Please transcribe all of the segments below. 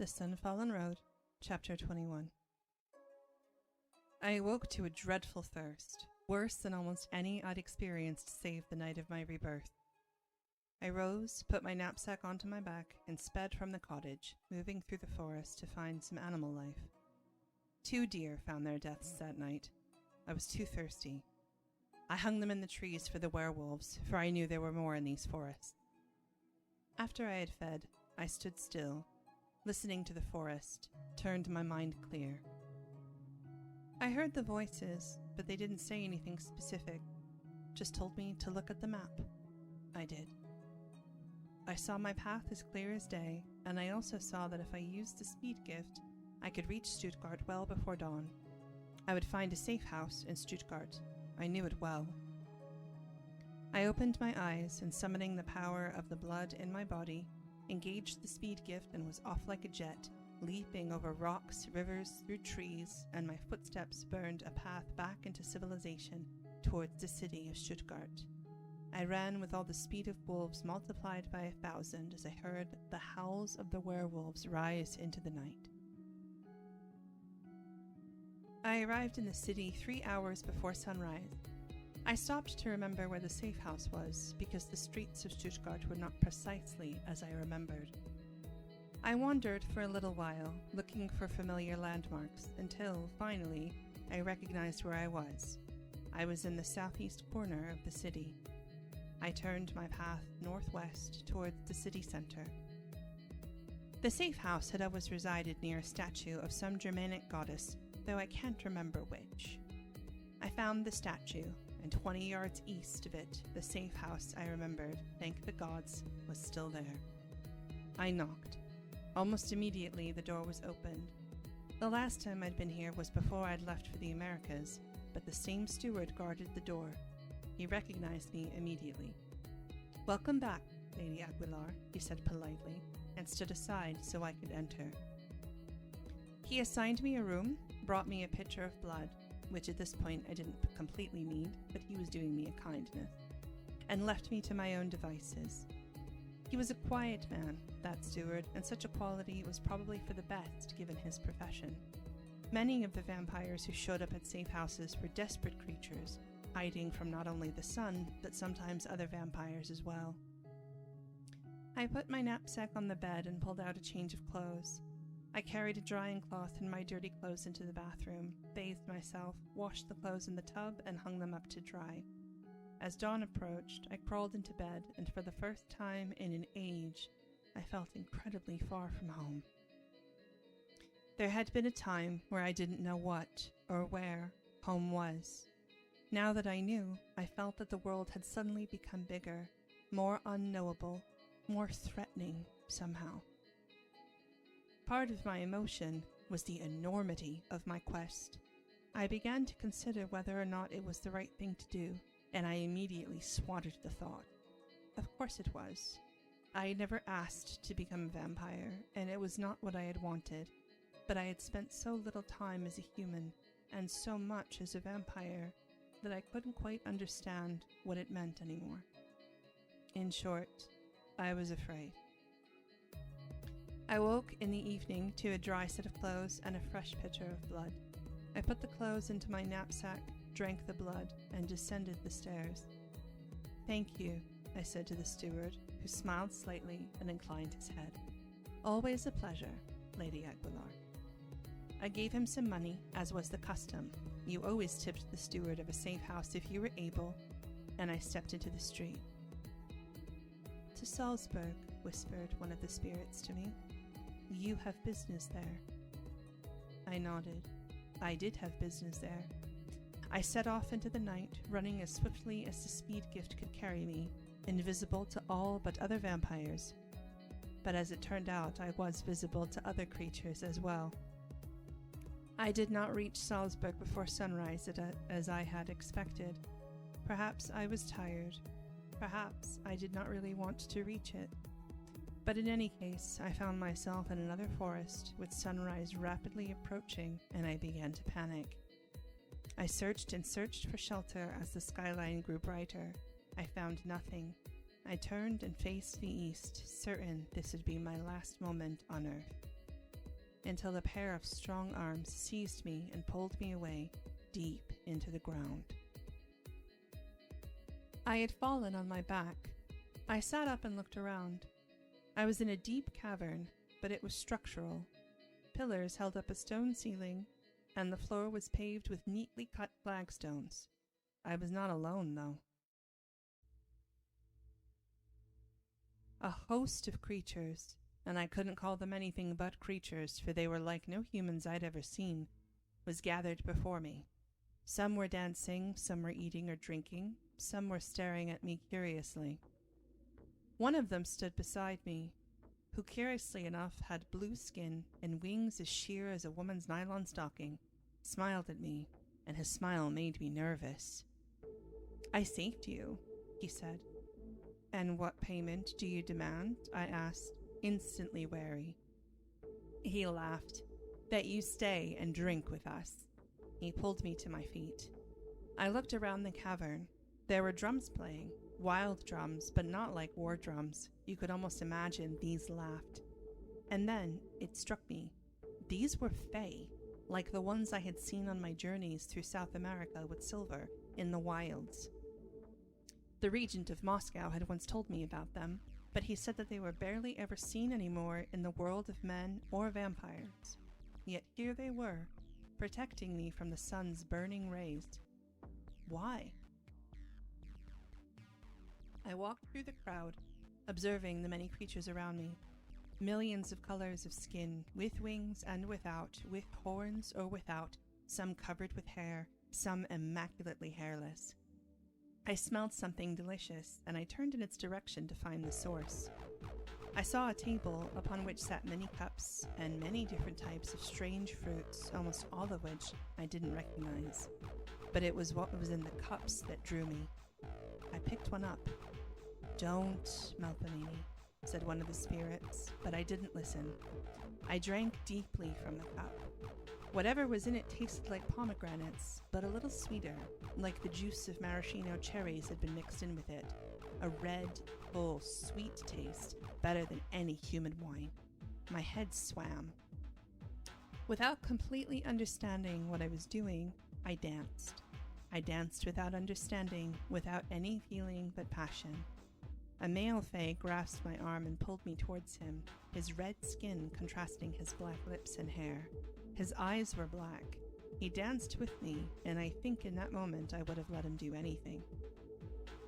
The Sunfallen Road, Chapter 21. I awoke to a dreadful thirst, worse than almost any I'd experienced save the night of my rebirth. I rose, put my knapsack onto my back, and sped from the cottage, moving through the forest to find some animal life. 2 deer found their deaths that night. I was too thirsty. I hung them in the trees for the werewolves, for I knew there were more in these forests. After I had fed, I stood still, listening to the forest, turned my mind clear. I heard the voices, but they didn't say anything specific, just told me to look at the map. I did. I saw my path as clear as day, and I also saw that if I used the speed gift, I could reach Stuttgart well before dawn. I would find a safe house in Stuttgart. I knew it well. I opened my eyes and, summoning the power of the blood in my body, engaged the speed gift and was off like a jet, leaping over rocks, rivers, through trees, and my footsteps burned a path back into civilization towards the city of Stuttgart. I ran with all the speed of wolves multiplied by 1,000 as I heard the howls of the werewolves rise into the night. I arrived in the city 3 hours before sunrise. I stopped to remember where the safe house was, because the streets of Stuttgart were not precisely as I remembered. I wandered for a little while, looking for familiar landmarks, until, finally, I recognized where I was. I was in the southeast corner of the city. I turned my path northwest towards the city center. The safe house had always resided near a statue of some Germanic goddess, though I can't remember which. I found the statue, and 20 yards east of it, the safe house I remembered, thank the gods, was still there. I knocked. Almost immediately the door was opened. The last time I'd been here was before I'd left for the Americas, but the same steward guarded the door. He recognized me immediately. "Welcome back, Lady Aguilar," he said politely, and stood aside so I could enter. He assigned me a room, brought me a pitcher of blood, which at this point I didn't completely need, but he was doing me a kindness, and left me to my own devices. He was a quiet man, that steward, and such a quality was probably for the best given his profession. Many of the vampires who showed up at safe houses were desperate creatures, hiding from not only the sun, but sometimes other vampires as well. I put my knapsack on the bed and pulled out a change of clothes. I carried a drying cloth and my dirty clothes into the bathroom, bathed myself, washed the clothes in the tub, and hung them up to dry. As dawn approached, I crawled into bed, and for the first time in an age, I felt incredibly far from home. There had been a time where I didn't know what, or where, home was. Now that I knew, I felt that the world had suddenly become bigger, more unknowable, more threatening somehow. Part of my emotion was the enormity of my quest. I began to consider whether or not it was the right thing to do, and I immediately swatted the thought. Of course it was. I had never asked to become a vampire, and it was not what I had wanted, but I had spent so little time as a human, and so much as a vampire, that I couldn't quite understand what it meant anymore. In short, I was afraid. I woke in the evening to a dry set of clothes and a fresh pitcher of blood. I put the clothes into my knapsack, drank the blood, and descended the stairs. "Thank you," I said to the steward, who smiled slightly and inclined his head. "Always a pleasure, Lady Aguilar." I gave him some money, as was the custom. You always tipped the steward of a safe house if you were able, and I stepped into the street. "To Salzburg," whispered one of the spirits to me. "You have business there." I nodded. I did have business there. I set off into the night, running as swiftly as the speed gift could carry me, invisible to all but other vampires. But as it turned out, I was visible to other creatures as well. I did not reach Salzburg before sunrise as I had expected. Perhaps I was tired. Perhaps I did not really want to reach it. But in any case, I found myself in another forest with sunrise rapidly approaching, and I began to panic. I searched and searched for shelter as the skyline grew brighter. I found nothing. I turned and faced the east, certain this would be my last moment on Earth. until a pair of strong arms seized me and pulled me away, deep into the ground. I had fallen on my back. I sat up and looked around. I was in a deep cavern, but it was structural. Pillars held up a stone ceiling, and the floor was paved with neatly cut flagstones. I was not alone, though. A host of creatures, and I couldn't call them anything but creatures, for they were like no humans I'd ever seen, was gathered before me. Some were dancing, some were eating or drinking, some were staring at me curiously. One of them stood beside me, who curiously enough had blue skin and wings as sheer as a woman's nylon stocking, smiled at me, and his smile made me nervous. "I saved you," he said. "And what payment do you demand?" I asked, instantly wary. He laughed. "That you stay and drink with us." He pulled me to my feet. I looked around the cavern. There were drums playing, wild drums, but not like war drums. You could almost imagine these laughed. And then it struck me. These were fae, like the ones I had seen on my journeys through South America with Silver in the wilds. The regent of Moscow had once told me about them, but he said that they were barely ever seen anymore in the world of men or vampires. Yet here they were, protecting me from the sun's burning rays. Why? I walked through the crowd, observing the many creatures around me. Millions of colors of skin, with wings and without, with horns or without, some covered with hair, some immaculately hairless. I smelled something delicious, and I turned in its direction to find the source. I saw a table upon which sat many cups and many different types of strange fruits, almost all of which I didn't recognize. But it was what was in the cups that drew me. I picked one up. "Don't, Melpomene," said one of the spirits, but I didn't listen. I drank deeply from the cup. Whatever was in it tasted like pomegranates, but a little sweeter, like the juice of maraschino cherries had been mixed in with it. A red, full, sweet taste, better than any human wine. My head swam. Without completely understanding what I was doing, I danced. I danced without understanding, without any feeling but passion. A male fae grasped my arm and pulled me towards him, his red skin contrasting his black lips and hair. His eyes were black. He danced with me, and I think in that moment I would have let him do anything.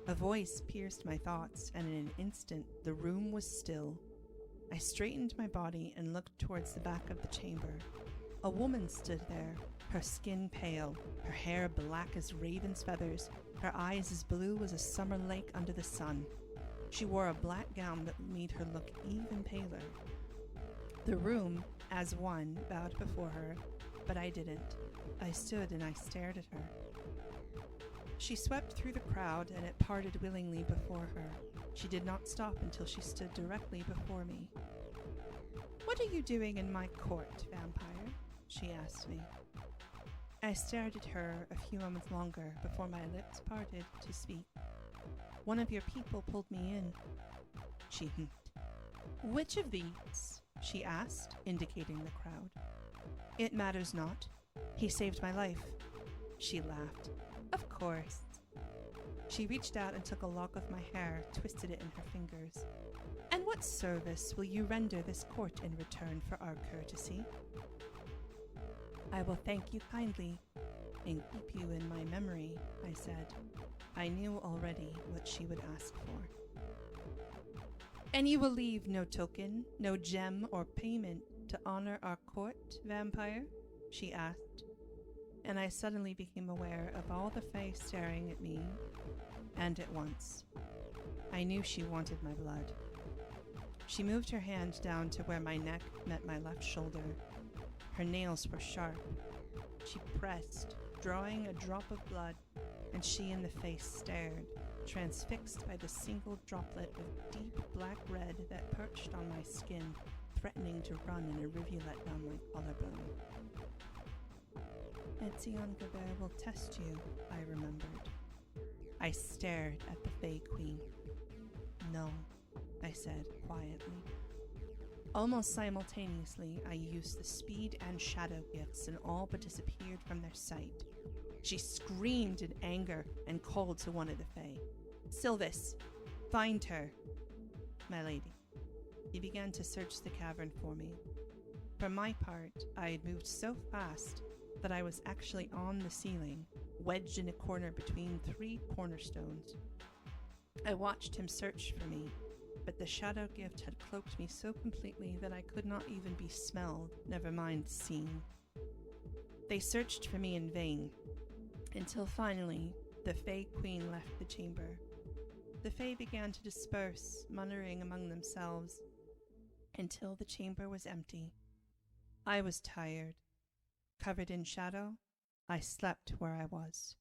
A voice pierced my thoughts, and in an instant the room was still. I straightened my body and looked towards the back of the chamber. A woman stood there, her skin pale, her hair black as raven's feathers, her eyes as blue as a summer lake under the sun. She wore a black gown that made her look even paler. The room, as one, bowed before her, but I didn't. I stood and I stared at her. She swept through the crowd, and it parted willingly before her. She did not stop until she stood directly before me. "What are you doing in my court, vampire?" she asked me. I stared at her a few moments longer before my lips parted to speak. "One of your people pulled me in," she hinted. "Which of these?" she asked, indicating the crowd. "It matters not. He saved my life." She laughed. "Of course." She reached out and took a lock of my hair, twisted it in her fingers. "And what service will you render this court in return for our courtesy?" "I will thank you kindly and keep you in my memory," I said. I knew already what she would ask for. "And you will leave no token, no gem or payment to honor our court, vampire?" she asked, and I suddenly became aware of all the fae staring at me, and at once. I knew she wanted my blood. She moved her hand down to where my neck met my left shoulder. Her nails were sharp. She pressed, drawing a drop of blood, and she in the face stared, transfixed by the single droplet of deep black red that perched on my skin, threatening to run in a rivulet down my collarbone. "Etzion Geber will test you," I remembered. I stared at the Fae Queen. "No," I said quietly. Almost simultaneously, I used the speed and shadow gifts and all but disappeared from their sight. She screamed in anger and called to one of the Fae. "Sylvis, find her." "My lady." He began to search the cavern for me. For my part, I had moved so fast that I was actually on the ceiling, wedged in a corner between 3 cornerstones. I watched him search for me, but the shadow gift had cloaked me so completely that I could not even be smelled, never mind seen. They searched for me in vain, until finally the Fae Queen left the chamber. The Fae began to disperse, muttering among themselves, until the chamber was empty. I was tired. Covered in shadow, I slept where I was.